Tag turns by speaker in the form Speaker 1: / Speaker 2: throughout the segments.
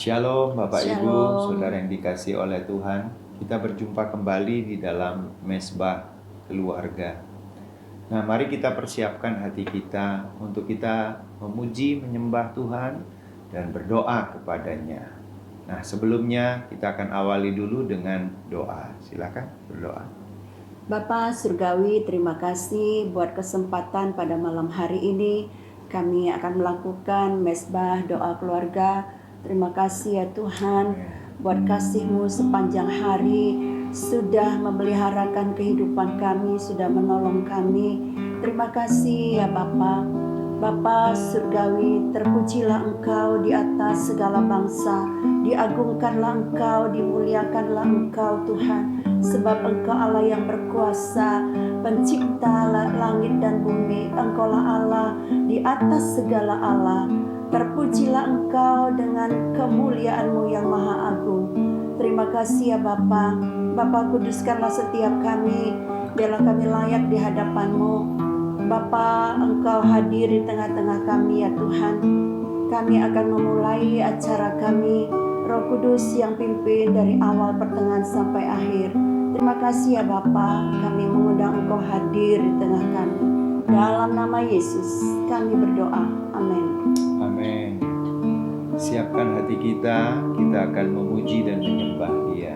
Speaker 1: Shalom Bapak Ibu,
Speaker 2: Shalom.
Speaker 1: Saudara yang dikasihi oleh Tuhan. Kita berjumpa kembali di dalam Mesbah Keluarga. Nah, mari kita persiapkan hati kita untuk kita memuji, menyembah Tuhan dan berdoa kepadanya. Nah, sebelumnya kita akan awali dulu dengan doa. Silakan berdoa.
Speaker 2: Bapa Surgawi, terima kasih buat kesempatan pada malam hari ini. Kami akan melakukan mesbah doa keluarga. Terima kasih ya Tuhan buat kasih-Mu sepanjang hari, sudah memeliharakan kehidupan kami, sudah menolong kami. Terima kasih ya Bapa. Bapa Surgawi, terpujilah Engkau di atas segala bangsa, diagungkanlah Engkau, dimuliakanlah Engkau Tuhan, sebab Engkau Allah yang berkuasa, pencipta langit dan bumi. Engkaulah Allah di atas segala Allah. Terpujilah Engkau dengan kemuliaan-Mu yang maha agung. Terima kasih ya Bapa. Bapa, kuduskanlah setiap kami, biarlah kami layak di hadapan-Mu. Bapa, Engkau hadir di tengah-tengah kami ya Tuhan. Kami akan memulai acara kami. Roh Kudus yang pimpin dari awal, pertengahan sampai akhir. Terima kasih ya Bapa, kami mengundang Engkau hadir di tengah kami. Dalam nama Yesus kami berdoa. Amin.
Speaker 1: Amin. Siapkan hati kita akan memuji dan menyembah Dia.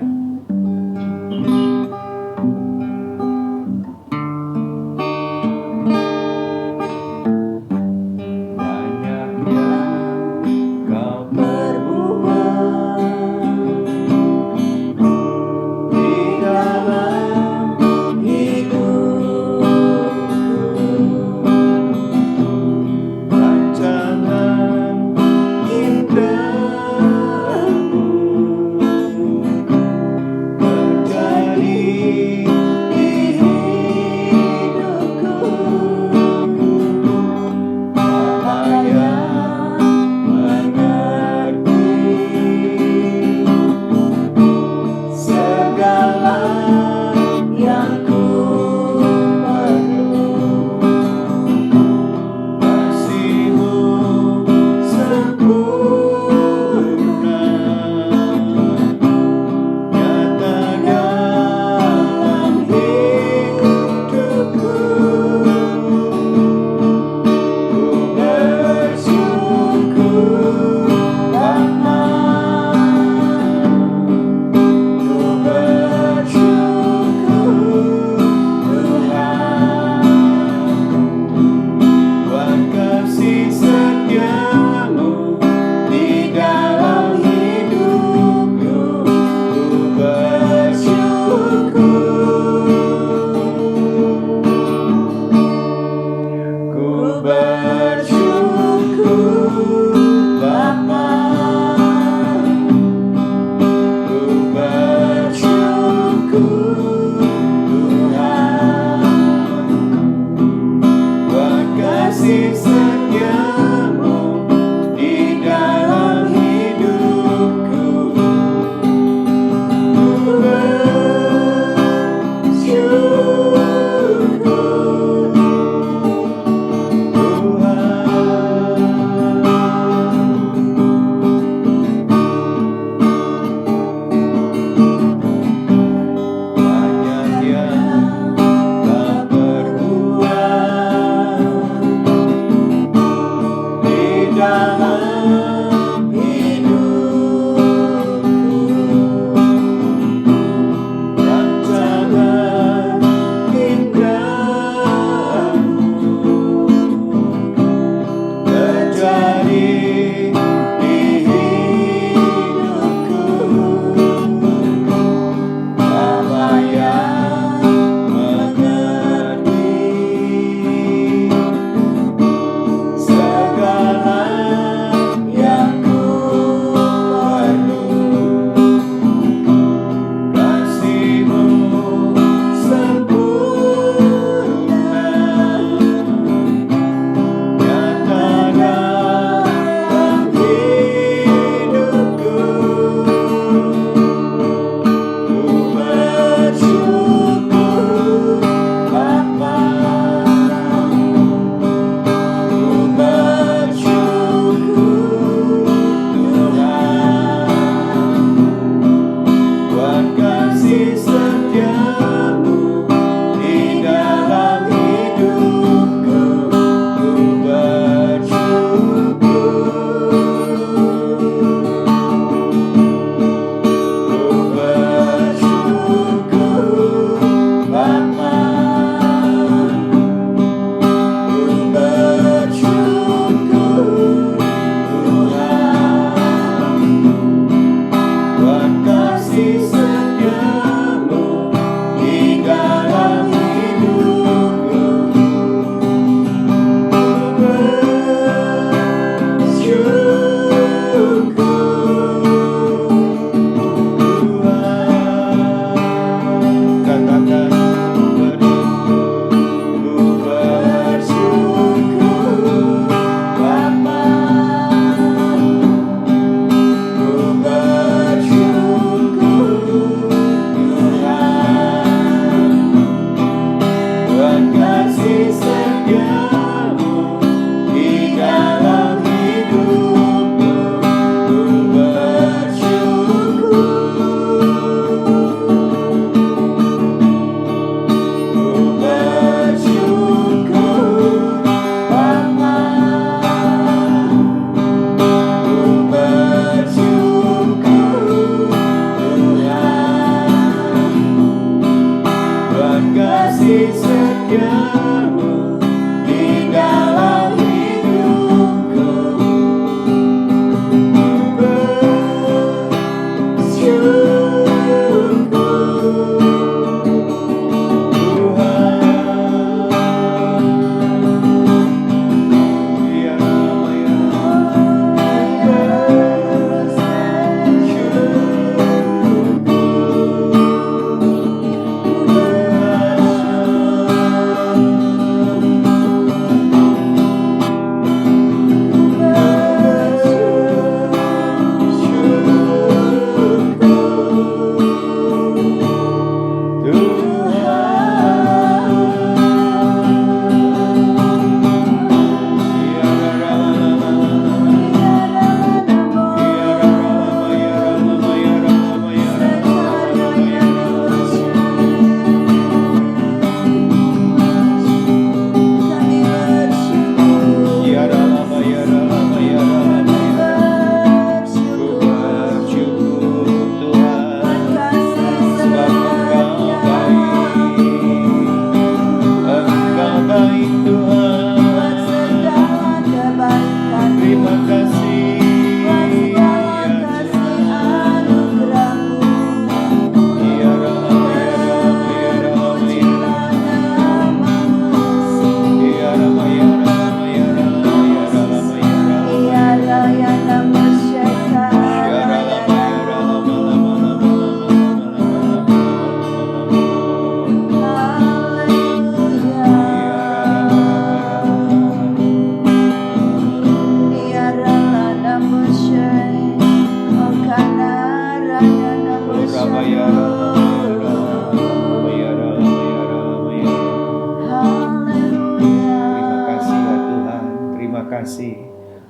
Speaker 1: kasih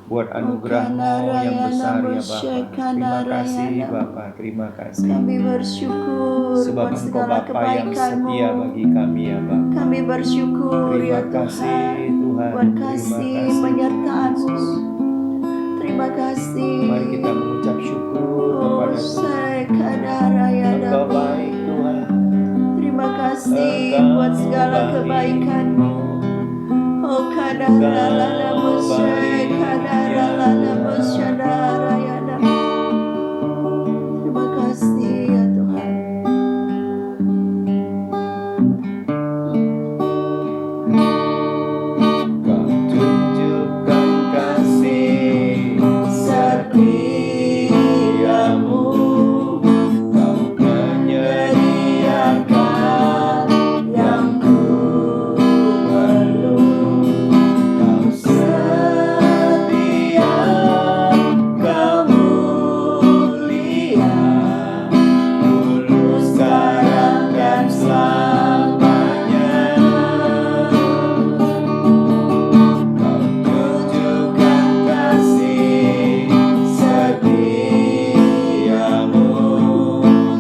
Speaker 1: buat anugerah-Mu yang besar ya Bapa. Terima kasih Bapa, terima kasih.
Speaker 2: Kami bersyukur
Speaker 1: Sebab
Speaker 2: buat
Speaker 1: Engkau
Speaker 2: segala
Speaker 1: Bapa yang
Speaker 2: kebaikan-Mu.
Speaker 1: setia bagi kami ya Bapa.
Speaker 2: Kami bersyukur
Speaker 1: Terima
Speaker 2: ya
Speaker 1: kasih
Speaker 2: Tuhan
Speaker 1: Tuhan.
Speaker 2: buat
Speaker 1: Terima
Speaker 2: kasih
Speaker 1: kasih
Speaker 2: penyertaan-Mu.
Speaker 1: Yesus.
Speaker 2: Terima kasih.
Speaker 1: Mari kita mengucap syukur
Speaker 2: Oh,
Speaker 1: kepada Tuhan.
Speaker 2: Sekadaraya
Speaker 1: Engkau
Speaker 2: Damu.
Speaker 1: baik Tuhan.
Speaker 2: Terima kasih
Speaker 1: Engkau
Speaker 2: buat segala
Speaker 1: baik.
Speaker 2: kebaikan-Mu. Oh, kadaralalamu sekadaralalamu syadaraya Damu. Terima kasih ya Tuhan.
Speaker 1: Kau tunjukkan kasih setiamu. Kau menyediakan yang ku perlu. Kau setia, kau mulia, tulus sekarang dan selamanya. Kau tunjukkan kasih setiamu.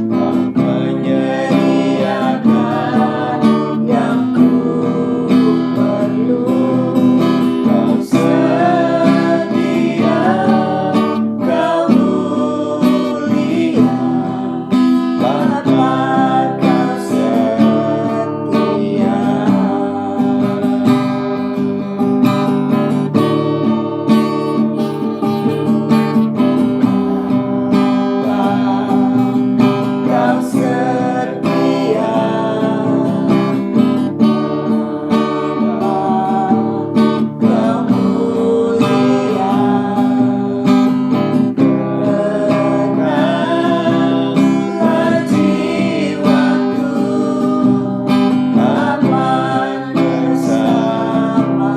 Speaker 1: Kau menyediakan yang ku perlu. Kau setia, kau mulia, Bapa kau setia. Kau setia, kau mulia, tenanglah jiwaku, aman bersamamu.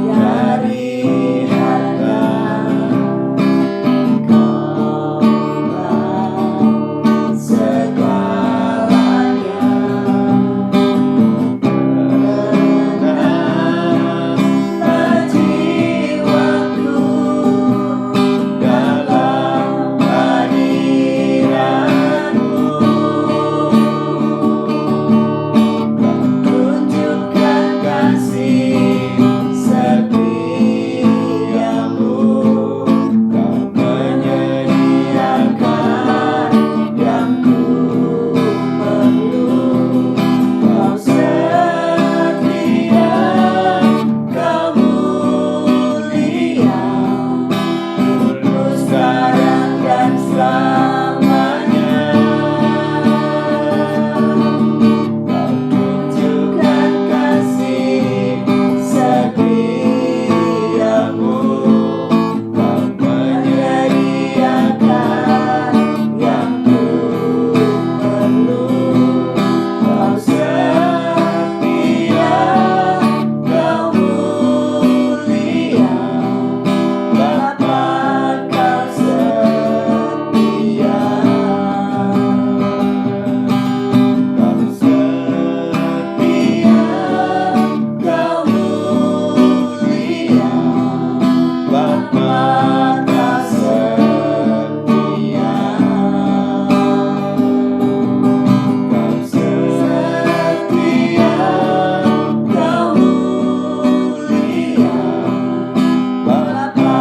Speaker 1: Dari harta Kau segalanya. Tenanglah jiwaku dalam hadirat-Mu. Kau tunjukkan kasih setiamu. Kau menyediakan yang ku perlu. Kau setia, kau mulia, tulus sekarang dan selamanya. Kau tunjukkan kasih setiamu. Kau menyediakan yang ku perlu. Kau setia, kau mulia, Bapa kau setia. Kau setia, kau mulia, Bapa kau setia. Kau setia, kau mulia, Bapa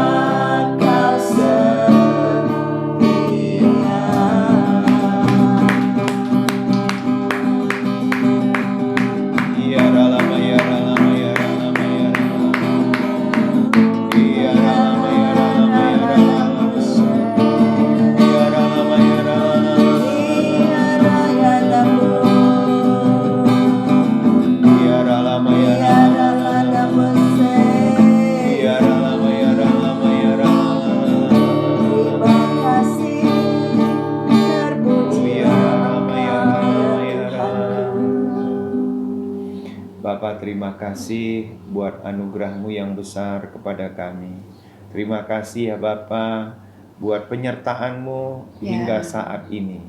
Speaker 1: kau setia. Ya Rama ya Rama ya Rama ya Rama. Ya Rama ya Rama ya Rama. Ya Rama ya Rama.
Speaker 2: Raya Damu.
Speaker 1: Ya Rama ya
Speaker 2: Ya
Speaker 1: Rama.
Speaker 2: Damu
Speaker 1: Ya Rama ya Rama ya Rama.
Speaker 2: Terima kasih, terpuji
Speaker 1: Ya Rama ya Rama ya
Speaker 2: Tuhan.
Speaker 1: Rama. Bapa, terima kasih buat anugerah-Mu yang besar kepada kami. Terima kasih ya Bapa buat penyertaan-Mu
Speaker 2: Ya.
Speaker 1: hingga saat ini.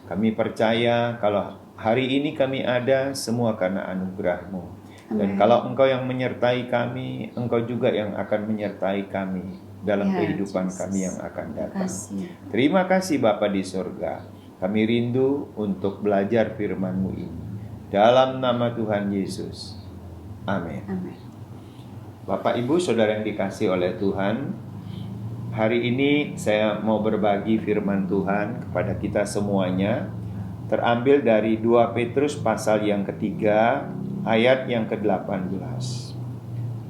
Speaker 1: Kami percaya kalau hari ini kami ada semua karena anugerah-Mu. Dan
Speaker 2: Amin.
Speaker 1: kalau Engkau yang menyertai kami, Engkau juga yang akan menyertai kami dalam
Speaker 2: Ya,
Speaker 1: kehidupan
Speaker 2: Jesus.
Speaker 1: kami yang akan datang.
Speaker 2: Kasih.
Speaker 1: Terima kasih Bapa di surga. Kami rindu untuk belajar firman-Mu ini. Dalam nama Tuhan Yesus. Amin.
Speaker 2: Amin.
Speaker 1: Bapak Ibu Saudara yang dikasih oleh Tuhan, hari ini saya mau berbagi firman Tuhan kepada kita semuanya. Terambil dari 2 Petrus pasal yang ketiga, ayat yang ke-18.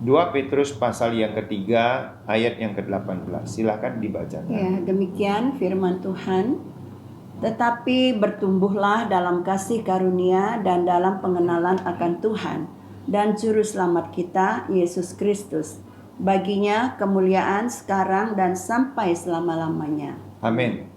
Speaker 1: 2 Petrus pasal yang ketiga, ayat yang ke-18. Silakan dibacakan.
Speaker 2: Ya, demikian firman Tuhan. Tetapi bertumbuhlah dalam kasih karunia dan dalam pengenalan akan Tuhan dan Juru Selamat kita, Yesus Kristus. Baginya kemuliaan sekarang dan sampai selama-lamanya.
Speaker 1: Amin.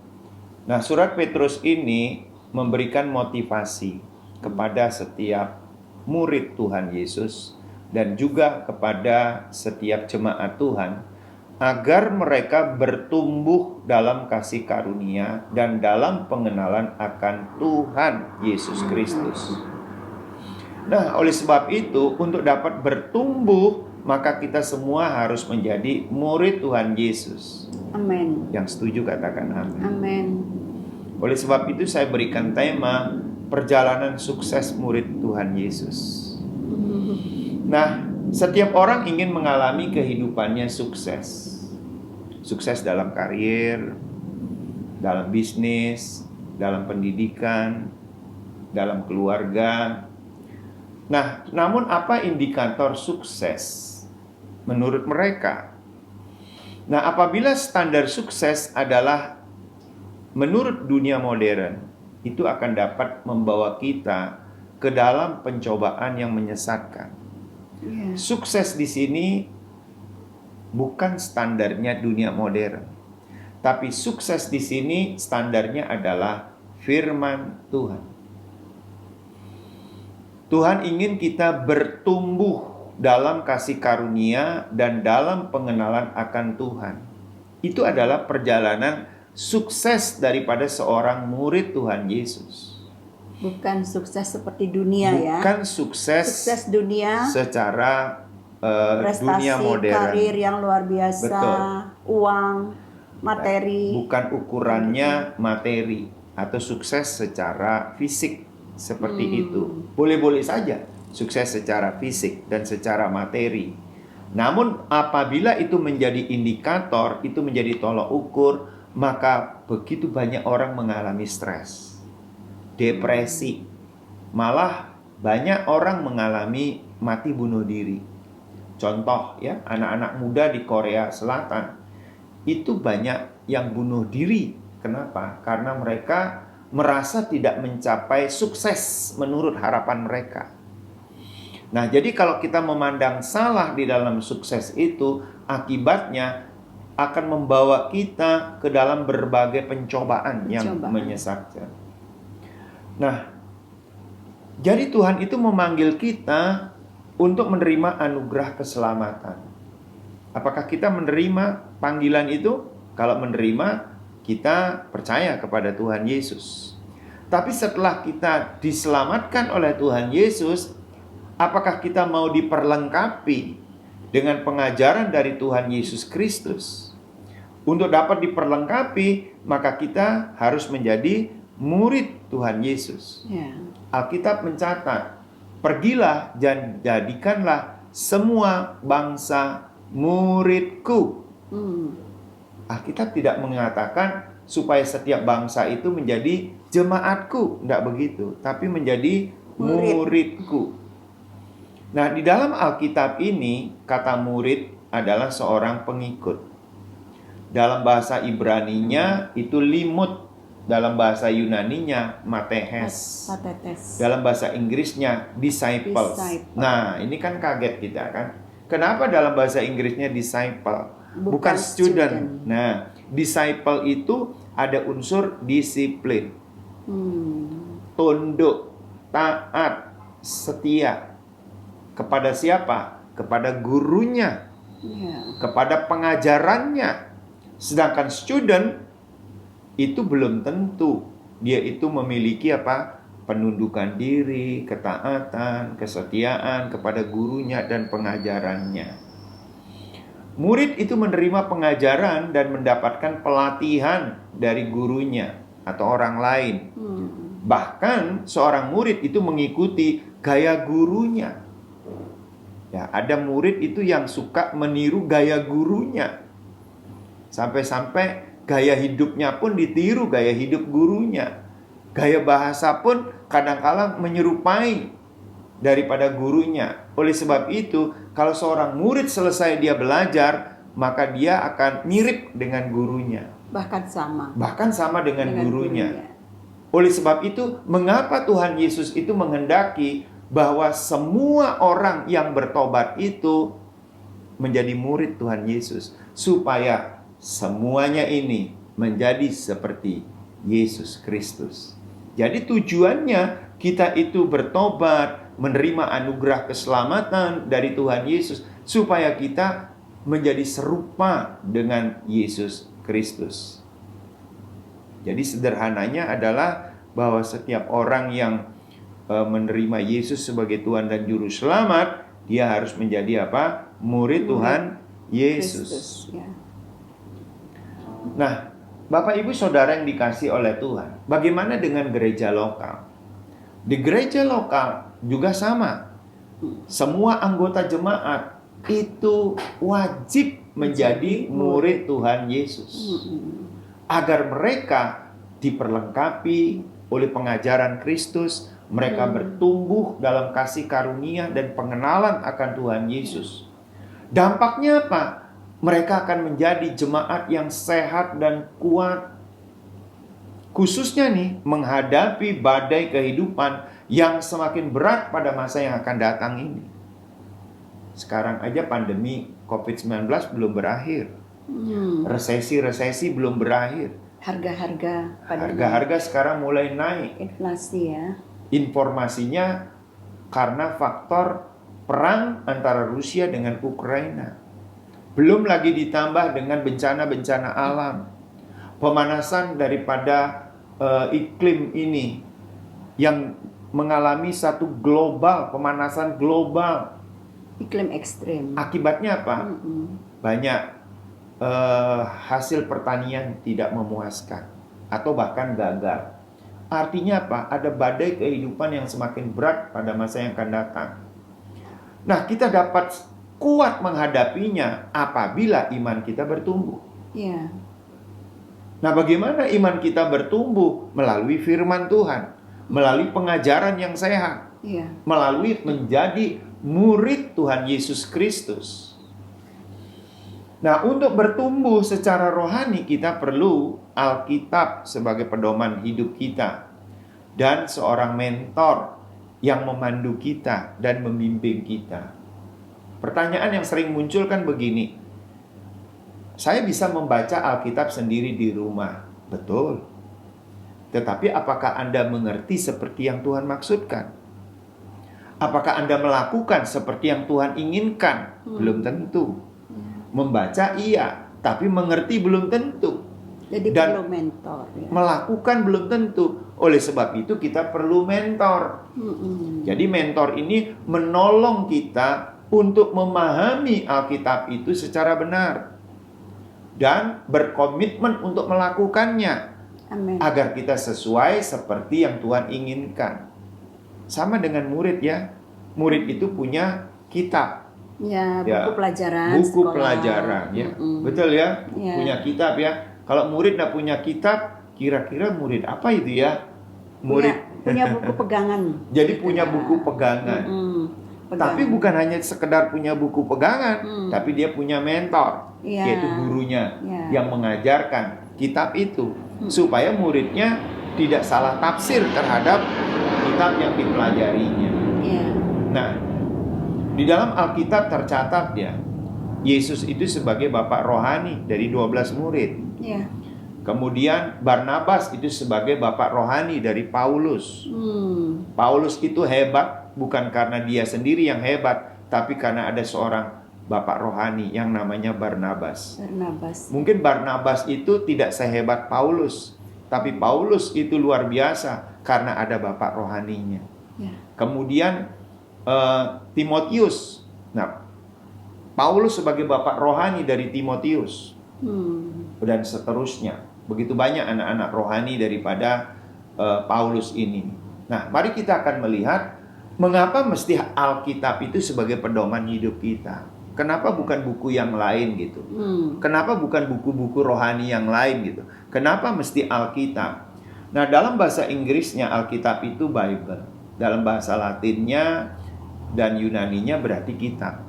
Speaker 1: Nah, surat Petrus ini memberikan motivasi kepada setiap murid Tuhan Yesus dan juga kepada setiap jemaat Tuhan agar mereka bertumbuh dalam kasih karunia dan dalam pengenalan akan Tuhan Yesus Kristus. Nah, oleh sebab itu, untuk dapat bertumbuh, maka kita semua harus menjadi murid Tuhan Yesus.
Speaker 2: Amin.
Speaker 1: Yang setuju katakan amin.
Speaker 2: Amin.
Speaker 1: Oleh sebab itu saya berikan tema perjalanan sukses murid Tuhan Yesus. Nah, setiap orang ingin mengalami kehidupannya sukses. Sukses dalam karir, dalam bisnis, dalam pendidikan, dalam keluarga. Nah, namun apa indikator sukses menurut mereka? Nah, apabila standar sukses adalah menurut dunia modern, itu akan dapat membawa kita ke dalam pencobaan yang menyesatkan.
Speaker 2: Ya.
Speaker 1: Sukses di sini bukan standarnya dunia modern, tapi sukses di sini standarnya adalah firman Tuhan. Tuhan ingin kita bertumbuh dalam kasih karunia dan dalam pengenalan akan Tuhan. Itu adalah perjalanan sukses daripada seorang murid Tuhan Yesus.
Speaker 2: Bukan sukses seperti dunia ya.
Speaker 1: Bukan sukses
Speaker 2: dunia,
Speaker 1: secara
Speaker 2: prestasi,
Speaker 1: dunia modern.
Speaker 2: karir yang luar biasa,
Speaker 1: Betul.
Speaker 2: uang, materi.
Speaker 1: Bukan ukurannya materi atau sukses secara fisik seperti itu. Boleh-boleh saja sukses secara fisik dan secara materi. Namun apabila itu menjadi indikator, itu menjadi tolok ukur, maka begitu banyak orang mengalami stres, depresi. Malah banyak orang mengalami mati bunuh diri. Contoh ya, anak-anak muda di Korea Selatan itu banyak yang bunuh diri. Kenapa? Karena mereka merasa tidak mencapai sukses menurut harapan mereka. Nah, jadi kalau kita memandang salah di dalam sukses itu, akibatnya akan membawa kita ke dalam berbagai pencobaan yang menyesatkan. Nah, jadi Tuhan itu memanggil kita untuk menerima anugerah keselamatan. Apakah kita menerima panggilan itu? Kalau menerima, kita percaya kepada Tuhan Yesus. Tapi setelah kita diselamatkan oleh Tuhan Yesus, apakah kita mau diperlengkapi dengan pengajaran dari Tuhan Yesus Kristus? Untuk dapat diperlengkapi, maka kita harus menjadi murid Tuhan Yesus. Alkitab mencatat, pergilah dan jadikanlah semua bangsa muridku. Alkitab tidak mengatakan supaya setiap bangsa itu menjadi jemaatku, tidak begitu, tapi menjadi muridku. Nah, di dalam Alkitab ini kata murid adalah seorang pengikut. Dalam bahasa Ibraninya itu limut, dalam bahasa Yunaninya matehes, dalam bahasa Inggrisnya disciples. Nah, ini kan kaget kita kan. Kenapa dalam bahasa Inggrisnya disciple? Bukan student. Nah, disciple itu ada unsur disiplin, tunduk, taat, setia. Kepada siapa? Kepada gurunya, kepada pengajarannya. Sedangkan student itu belum tentu dia itu memiliki apa? Penundukan diri, ketaatan, kesetiaan kepada gurunya dan pengajarannya. Murid itu menerima pengajaran dan mendapatkan pelatihan dari gurunya atau orang lain. Bahkan seorang murid itu mengikuti gaya gurunya. Ya, ada murid itu yang suka meniru gaya gurunya. Sampai-sampai gaya hidupnya pun ditiru gaya hidup gurunya. Gaya bahasa pun kadang-kala menyerupai daripada gurunya. Oleh sebab itu, kalau seorang murid selesai dia belajar, maka dia akan mirip dengan gurunya.
Speaker 2: Bahkan sama
Speaker 1: dengan gurunya. Oleh sebab itu, mengapa Tuhan Yesus itu menghendaki bahwa semua orang yang bertobat itu menjadi murid Tuhan Yesus, supaya semuanya ini menjadi seperti Yesus Kristus. Jadi tujuannya kita itu bertobat, menerima anugerah keselamatan dari Tuhan Yesus, supaya kita menjadi serupa dengan Yesus Kristus. Jadi sederhananya adalah bahwa setiap orang yang menerima Yesus sebagai Tuhan dan Juru Selamat, dia harus menjadi apa? Murid Tuhan Yesus. Nah, Bapak Ibu Saudara yang dikasih oleh Tuhan, bagaimana dengan gereja lokal? Di gereja lokal juga sama. Semua anggota jemaat itu wajib menjadi murid Tuhan Yesus, agar mereka diperlengkapi oleh pengajaran Kristus, mereka bertumbuh dalam kasih karunia dan pengenalan akan Tuhan Yesus. Dampaknya apa? Mereka akan menjadi jemaat yang sehat dan kuat. Khususnya nih, menghadapi badai kehidupan yang semakin berat pada masa yang akan datang ini. Sekarang aja pandemi COVID-19 belum berakhir. Resesi belum berakhir. Harga-harga sekarang mulai naik.
Speaker 2: Inflasi ya.
Speaker 1: Informasinya karena faktor perang antara Rusia dengan Ukraina. Belum lagi ditambah dengan bencana-bencana alam. Pemanasan daripada iklim ini yang mengalami satu pemanasan global.
Speaker 2: Iklim ekstrim.
Speaker 1: Akibatnya apa? Banyak hasil pertanian tidak memuaskan atau bahkan gagal. Artinya apa? Ada badai kehidupan yang semakin berat pada masa yang akan datang. Nah, kita dapat kuat menghadapinya apabila iman kita bertumbuh.
Speaker 2: Ya.
Speaker 1: Nah, bagaimana iman kita bertumbuh? Melalui firman Tuhan, melalui pengajaran yang sehat, melalui menjadi murid Tuhan Yesus Kristus. Nah, untuk bertumbuh secara rohani kita perlu Alkitab sebagai pedoman hidup kita dan seorang mentor yang memandu kita dan membimbing kita. Pertanyaan yang sering muncul kan begini, saya bisa membaca Alkitab sendiri di rumah, betul. Tetapi apakah Anda mengerti seperti yang Tuhan maksudkan? Apakah Anda melakukan seperti yang Tuhan inginkan? Belum tentu. Membaca iya, tapi mengerti belum tentu.
Speaker 2: Jadi
Speaker 1: Dan
Speaker 2: perlu mentor. Ya.
Speaker 1: Melakukan belum tentu. Oleh sebab itu kita perlu mentor. Jadi mentor ini menolong kita untuk memahami Alkitab itu secara benar dan berkomitmen untuk melakukannya.
Speaker 2: Amen.
Speaker 1: Agar kita sesuai seperti yang Tuhan inginkan. Sama dengan murid ya. Murid itu punya kitab.
Speaker 2: Ya, buku pelajaran.
Speaker 1: Buku
Speaker 2: sekolah.
Speaker 1: pelajaran ya. Betul ya? Punya kitab ya. Kalau murid tidak punya kitab, kira-kira murid apa itu ya? Murid
Speaker 2: punya buku pegangan.
Speaker 1: Jadi punya buku pegangan. Tapi bukan hanya sekedar punya buku pegangan, tapi dia punya mentor, yaitu gurunya yang mengajarkan kitab itu, supaya muridnya tidak salah tafsir terhadap kitab yang dipelajarinya. Nah, di dalam Alkitab tercatat ya, Yesus itu sebagai bapak rohani dari 12 murid. Kemudian Barnabas itu sebagai bapak rohani dari Paulus. Paulus itu hebat bukan karena dia sendiri yang hebat, tapi karena ada seorang bapak rohani yang namanya Barnabas. Mungkin Barnabas itu tidak sehebat Paulus, Tapi Paulus itu luar biasa karena ada bapak rohaninya.
Speaker 2: Ya.
Speaker 1: Kemudian Timotius. Nah, Paulus sebagai bapak rohani dari Timotius. Dan seterusnya. Begitu banyak anak-anak rohani daripada Paulus ini. Nah, mari kita akan melihat mengapa mesti Alkitab itu sebagai pedoman hidup kita. Kenapa bukan buku yang lain gitu? Kenapa bukan buku-buku rohani yang lain gitu? Kenapa mesti Alkitab? Nah, dalam bahasa Inggrisnya Alkitab itu Bible. Dalam bahasa Latinnya dan Yunaninya berarti kitab.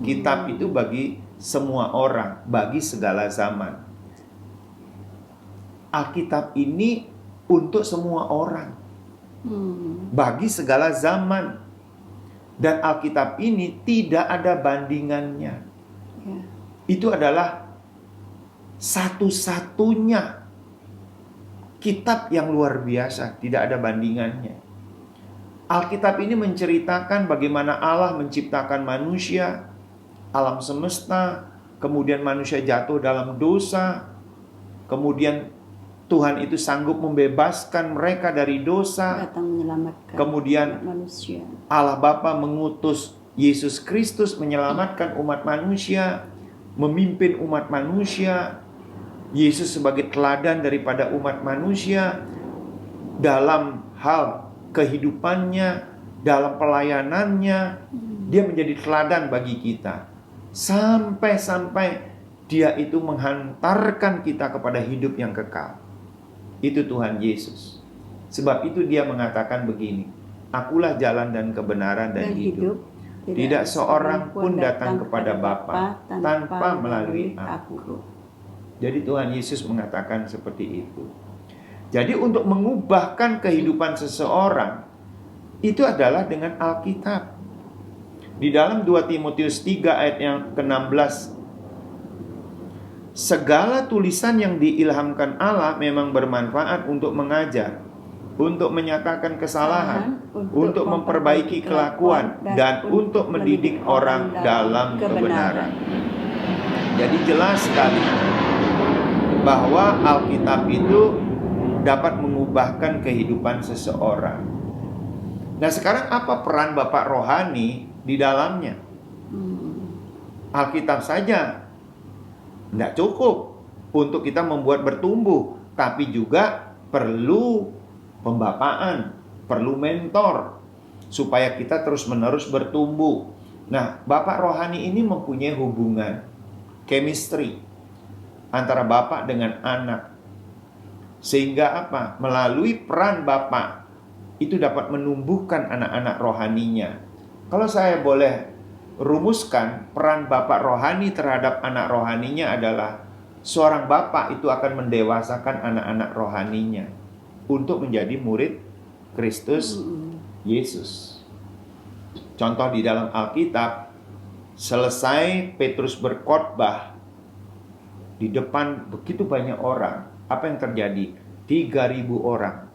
Speaker 1: Kitab itu bagi semua orang, bagi segala zaman. Alkitab ini untuk semua orang, bagi segala zaman. Dan Alkitab ini tidak ada bandingannya. Itu adalah satu-satunya kitab yang luar biasa, tidak ada bandingannya. Alkitab ini menceritakan bagaimana Allah menciptakan manusia, alam semesta, kemudian manusia jatuh dalam dosa, kemudian Tuhan itu sanggup membebaskan mereka dari dosa.
Speaker 2: Datang menyelamatkan
Speaker 1: kemudian
Speaker 2: manusia.
Speaker 1: Allah Bapa mengutus Yesus Kristus menyelamatkan umat manusia, memimpin umat manusia. Yesus sebagai teladan daripada umat manusia dalam hal kehidupannya, dalam pelayanannya, dia menjadi teladan bagi kita. Sampai-sampai dia itu menghantarkan kita kepada hidup yang kekal. Itu Tuhan Yesus. Sebab itu dia mengatakan begini, akulah jalan dan kebenaran dan hidup. Tidak seorang pun datang kepada Bapa tanpa melalui aku. Jadi Tuhan Yesus mengatakan seperti itu. Jadi untuk mengubahkan kehidupan seseorang, itu adalah dengan Alkitab. Di dalam 2 Timotius 3 ayat yang ke-16, segala tulisan yang diilhamkan Allah memang bermanfaat untuk mengajar, untuk menyatakan kesalahan, untuk memperbaiki kelakuan, dan untuk mendidik orang dalam kebenaran. Jadi jelas sekali bahwa Alkitab itu dapat mengubahkan kehidupan seseorang. Nah, sekarang apa peran Bapak rohani di dalamnya? Alkitab saja tidak cukup untuk kita membuat bertumbuh, tapi juga perlu pembapaan, perlu mentor, supaya kita terus-menerus bertumbuh. Nah, Bapak rohani ini mempunyai hubungan, chemistry, antara Bapak dengan anak. Sehingga apa? Melalui peran Bapak, itu dapat menumbuhkan anak-anak rohaninya. Kalau saya boleh rumuskan, peran Bapak rohani terhadap anak rohaninya adalah seorang Bapak itu akan mendewasakan anak-anak rohaninya untuk menjadi murid Kristus Yesus. Contoh di dalam Alkitab, selesai Petrus berkhotbah di depan begitu banyak orang, apa yang terjadi? 3.000 orang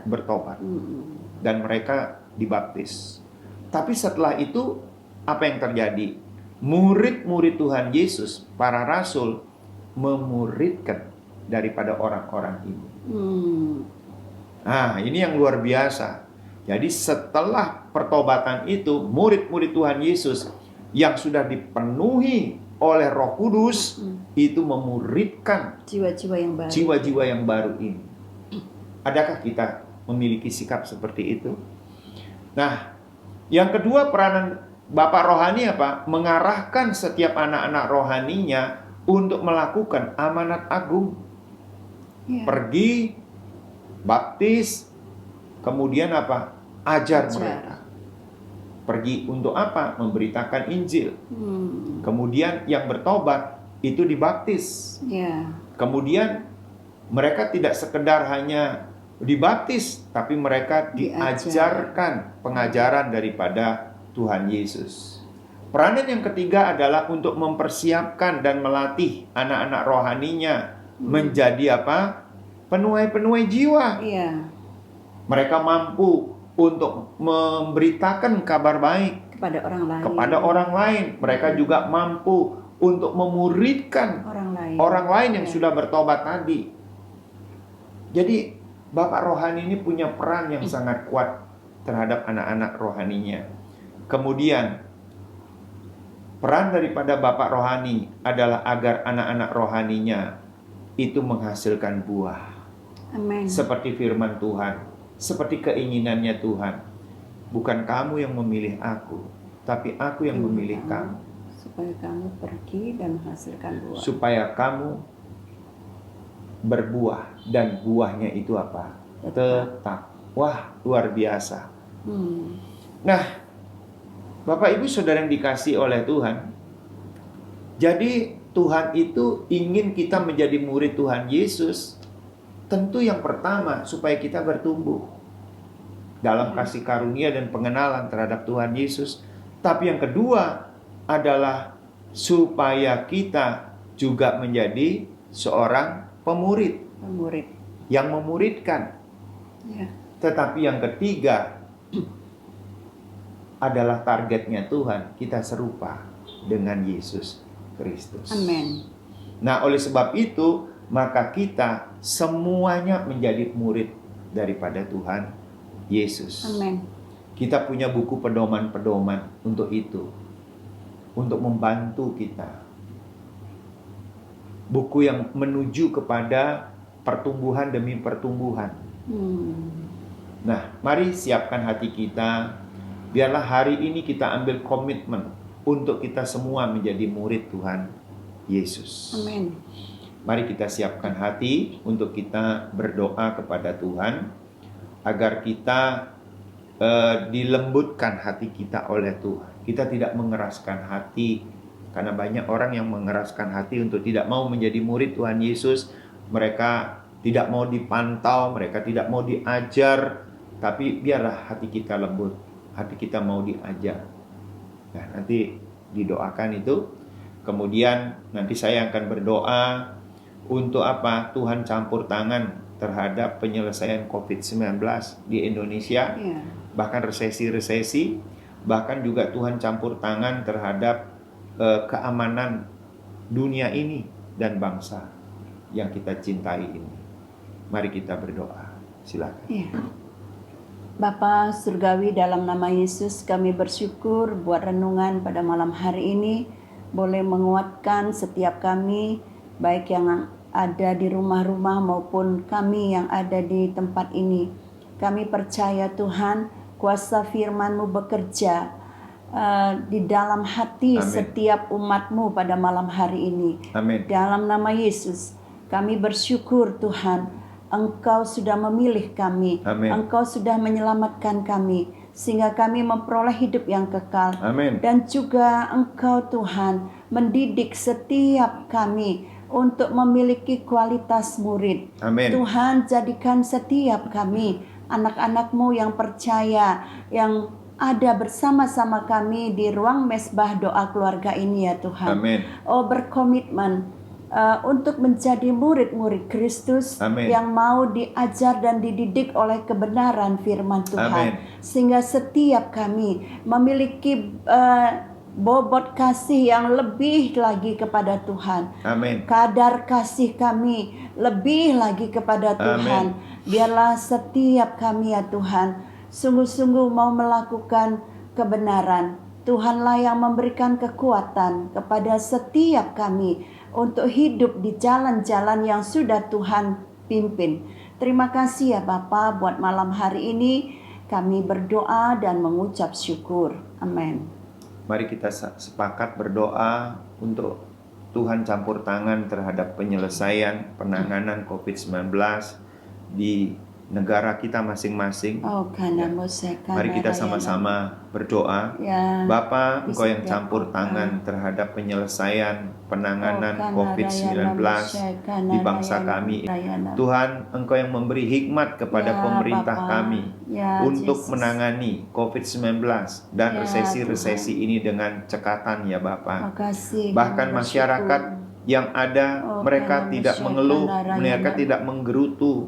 Speaker 1: bertobat. Dan mereka dibaptis. Tapi setelah itu apa yang terjadi? Murid-murid Tuhan Yesus, para rasul, memuridkan daripada orang-orang ini. Nah, ini yang luar biasa. Jadi setelah pertobatan itu, murid-murid Tuhan Yesus yang sudah dipenuhi oleh Roh Kudus itu memuridkan jiwa-jiwa yang baru ini. Adakah kita memiliki sikap seperti itu? Nah, yang kedua, peranan Bapak rohani apa? Mengarahkan setiap anak-anak rohaninya untuk melakukan amanat agung. Pergi, baptis, kemudian apa? Ajar mereka. Pergi untuk apa? Memberitakan Injil. Kemudian yang bertobat itu dibaptis. Kemudian mereka tidak sekedar hanya dibaptis, tapi mereka diajarkan pengajaran daripada Tuhan Yesus. Peranan yang ketiga adalah untuk mempersiapkan dan melatih anak-anak rohaninya menjadi apa? Penuai-penuai jiwa. Mereka mampu untuk memberitakan kabar baik kepada orang lain. Mereka juga mampu untuk memuridkan orang lain yang sudah bertobat tadi. Jadi Bapak rohani ini punya peran yang sangat kuat terhadap anak-anak rohaninya. Kemudian peran daripada Bapak rohani adalah agar anak-anak rohaninya itu menghasilkan buah.
Speaker 2: Amin.
Speaker 1: Seperti firman Tuhan, seperti keinginannya Tuhan. Bukan kamu yang memilih aku, tapi aku yang memilih kamu.
Speaker 2: Supaya kamu pergi dan menghasilkan buah.
Speaker 1: Supaya kamu berbuah, dan buahnya itu apa? Tetap. Wah, luar biasa. Nah, Bapak Ibu Saudara yang dikasih oleh Tuhan, jadi Tuhan itu ingin kita menjadi murid Tuhan Yesus. Tentu yang pertama supaya kita bertumbuh dalam kasih karunia dan pengenalan terhadap Tuhan Yesus. Tapi yang kedua adalah supaya kita juga menjadi seorang pemurid yang memuridkan. Tetapi yang ketiga adalah targetnya Tuhan, kita serupa dengan Yesus Kristus.
Speaker 2: Amin.
Speaker 1: Nah, oleh sebab itu maka kita semuanya menjadi murid daripada Tuhan Yesus.
Speaker 2: Amin.
Speaker 1: Kita punya buku pedoman-pedoman untuk itu, untuk membantu kita. Buku yang menuju kepada pertumbuhan demi pertumbuhan. Nah, mari siapkan hati kita. Biarlah hari ini kita ambil komitmen untuk kita semua menjadi murid Tuhan Yesus.
Speaker 2: Amin.
Speaker 1: Mari kita siapkan hati untuk kita berdoa kepada Tuhan agar kita dilembutkan hati kita oleh Tuhan. Kita tidak mengeraskan hati, karena banyak orang yang mengeraskan hati untuk tidak mau menjadi murid Tuhan Yesus. Mereka tidak mau dipantau, mereka tidak mau diajar, tapi biarlah hati kita lembut, hati kita mau diajar. Nah, nanti didoakan itu. Kemudian nanti saya akan berdoa untuk apa? Tuhan campur tangan terhadap penyelesaian COVID-19 di Indonesia, bahkan resesi-resesi, bahkan juga Tuhan campur tangan terhadap keamanan dunia ini dan bangsa yang kita cintai ini. Mari kita berdoa. Silakan.
Speaker 2: Bapa Surgawi, dalam nama Yesus kami bersyukur buat renungan pada malam hari ini boleh menguatkan setiap kami, baik yang ada di rumah-rumah maupun kami yang ada di tempat ini. Kami percaya Tuhan, kuasa firman-Mu bekerja di dalam hati setiap umat-Mu pada malam hari ini.
Speaker 1: Amin.
Speaker 2: Dalam nama Yesus kami bersyukur Tuhan, Engkau sudah memilih kami.
Speaker 1: Amin.
Speaker 2: Engkau sudah menyelamatkan kami sehingga kami memperoleh hidup yang kekal.
Speaker 1: Amin.
Speaker 2: Dan juga Engkau Tuhan mendidik setiap kami untuk memiliki kualitas murid.
Speaker 1: Amin.
Speaker 2: Tuhan, jadikan setiap kami anak-anak-Mu yang percaya, yang ada bersama-sama kami di ruang mesbah doa keluarga ini ya Tuhan.
Speaker 1: Amin.
Speaker 2: Oh, berkomitmen untuk menjadi murid-murid Kristus.
Speaker 1: Amin.
Speaker 2: Yang mau diajar dan dididik oleh kebenaran firman Tuhan.
Speaker 1: Amin.
Speaker 2: Sehingga setiap kami memiliki bobot kasih yang lebih lagi kepada Tuhan.
Speaker 1: Amin.
Speaker 2: Kadar kasih kami lebih lagi kepada Tuhan. Biarlah setiap kami ya Tuhan sungguh-sungguh mau melakukan kebenaran. Tuhanlah yang memberikan kekuatan kepada setiap kami untuk hidup di jalan-jalan yang sudah Tuhan pimpin. Terima kasih ya Bapa, buat malam hari ini kami berdoa dan mengucap syukur. Amin.
Speaker 1: Mari kita sepakat berdoa untuk Tuhan campur tangan terhadap penyelesaian penanganan COVID-19 di negara kita masing-masing. Mari kita sama-sama berdoa. Bapa, Engkau yang campur tangan terhadap penyelesaian penanganan COVID-19 di bangsa kami. Tuhan, Engkau yang memberi hikmat kepada pemerintah kami untuk menangani COVID-19 dan resesi-resesi ini dengan cekatan ya Bapa. Bahkan masyarakat yang ada, mereka tidak mengeluh, mereka tidak menggerutu,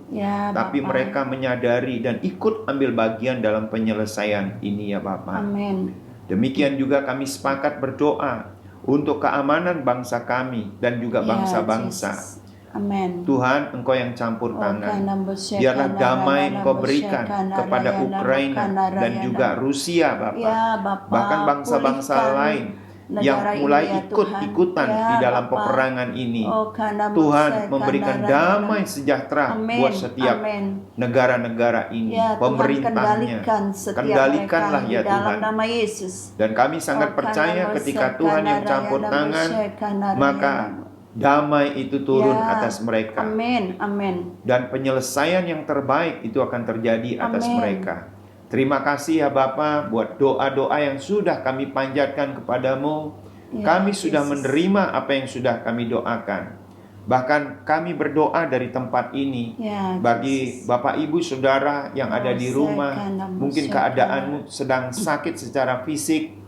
Speaker 1: tapi mereka menyadari dan ikut ambil bagian dalam penyelesaian ini ya Bapa.
Speaker 2: Amin.
Speaker 1: Demikian juga kami sepakat berdoa untuk keamanan bangsa kami dan juga bangsa-bangsa.
Speaker 2: Amin.
Speaker 1: Tuhan, Engkau yang campur
Speaker 2: Oh,
Speaker 1: tangan.
Speaker 2: kana boshe,
Speaker 1: Biarlah
Speaker 2: kana
Speaker 1: damai
Speaker 2: rana,
Speaker 1: Engkau
Speaker 2: boshe,
Speaker 1: berikan
Speaker 2: kana
Speaker 1: kepada
Speaker 2: rayana,
Speaker 1: Ukraina
Speaker 2: kana
Speaker 1: dan
Speaker 2: rayana.
Speaker 1: juga Rusia, Bapa.
Speaker 2: Ya Bapa,
Speaker 1: Bahkan bangsa-bangsa
Speaker 2: pulihkan
Speaker 1: lain
Speaker 2: negara
Speaker 1: yang
Speaker 2: ini
Speaker 1: mulai
Speaker 2: ya Tuhan.
Speaker 1: ikut-ikutan
Speaker 2: Ya
Speaker 1: di dalam
Speaker 2: Bapa.
Speaker 1: peperangan ini.
Speaker 2: Oh, kana
Speaker 1: Tuhan
Speaker 2: boshe,
Speaker 1: memberikan
Speaker 2: kana rayana.
Speaker 1: damai sejahtera
Speaker 2: Amin.
Speaker 1: buat setiap
Speaker 2: Amin.
Speaker 1: negara-negara ini,
Speaker 2: Ya Tuhan,
Speaker 1: pemerintahnya.
Speaker 2: kendalikan setiap
Speaker 1: Kendalikanlah
Speaker 2: mereka
Speaker 1: ya
Speaker 2: di dalam
Speaker 1: Tuhan.
Speaker 2: nama Yesus.
Speaker 1: Dan kami sangat
Speaker 2: Oh,
Speaker 1: percaya
Speaker 2: kana
Speaker 1: ketika
Speaker 2: boshe,
Speaker 1: Tuhan
Speaker 2: kana
Speaker 1: yang campur
Speaker 2: rayana,
Speaker 1: tangan,
Speaker 2: boshe, kana
Speaker 1: maka
Speaker 2: rayana.
Speaker 1: damai itu turun
Speaker 2: Ya.
Speaker 1: atas mereka.
Speaker 2: Amin. Amin.
Speaker 1: Dan penyelesaian yang terbaik itu akan terjadi atas
Speaker 2: Amin.
Speaker 1: mereka. Terima kasih ya Bapa buat doa-doa yang sudah kami panjatkan kepadamu.
Speaker 2: Ya,
Speaker 1: Kami sudah
Speaker 2: Yesus.
Speaker 1: menerima apa yang sudah kami doakan. Bahkan kami berdoa dari tempat ini
Speaker 2: Ya,
Speaker 1: bagi
Speaker 2: Yesus.
Speaker 1: Bapak Ibu Saudara yang ada di rumah, mungkin keadaanmu sedang sakit secara fisik.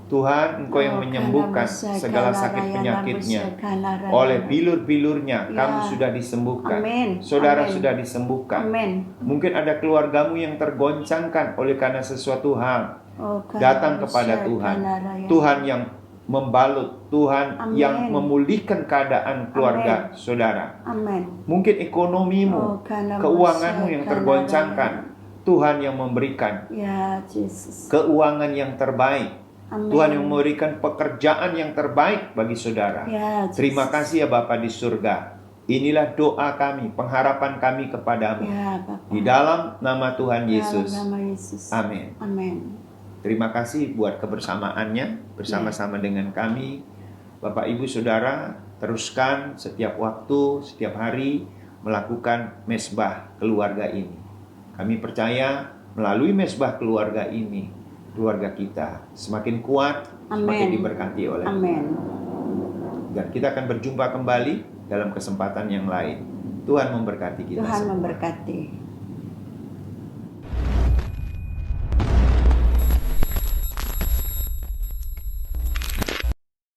Speaker 1: Tuhan, Engkau yang menyembuhkan segala sakit penyakitnya. Oleh bilur-bilurnya kamu sudah disembuhkan.
Speaker 2: Amin.
Speaker 1: Saudara
Speaker 2: Amin.
Speaker 1: sudah disembuhkan.
Speaker 2: Amin.
Speaker 1: Mungkin ada keluargamu yang tergoncangkan oleh karena sesuatu hal.
Speaker 2: Oh,
Speaker 1: Datang kepada Tuhan. Tuhan yang membalut, Tuhan
Speaker 2: Amin.
Speaker 1: yang memulihkan keadaan keluarga saudara.
Speaker 2: Amin.
Speaker 1: Mungkin ekonomimu,
Speaker 2: Oh, kana
Speaker 1: keuanganmu
Speaker 2: boshe,
Speaker 1: yang
Speaker 2: kana
Speaker 1: tergoncangkan. Tuhan yang memberikan
Speaker 2: Ya, Yesus.
Speaker 1: keuangan yang terbaik.
Speaker 2: Amin.
Speaker 1: Tuhan yang memberikan pekerjaan yang terbaik bagi saudara.
Speaker 2: Ya, Yesus.
Speaker 1: Terima kasih ya Bapa di surga. Inilah doa kami, pengharapan kami kepadamu.
Speaker 2: Ya, Bapa.
Speaker 1: Di dalam nama Tuhan Yesus.
Speaker 2: Dalam nama Yesus.
Speaker 1: Amin.
Speaker 2: Amin.
Speaker 1: Terima kasih buat kebersamaannya bersama-sama dengan kami. Bapak Ibu Saudara, teruskan setiap waktu, setiap hari melakukan mesbah keluarga ini. Kami percaya melalui mesbah keluarga ini, keluarga kita semakin kuat, semakin
Speaker 2: Amin.
Speaker 1: diberkati oleh Tuhan.
Speaker 2: Amin.
Speaker 1: Dan kita akan berjumpa kembali dalam kesempatan yang lain. Tuhan memberkati kita
Speaker 2: Tuhan
Speaker 1: semua.
Speaker 2: memberkati.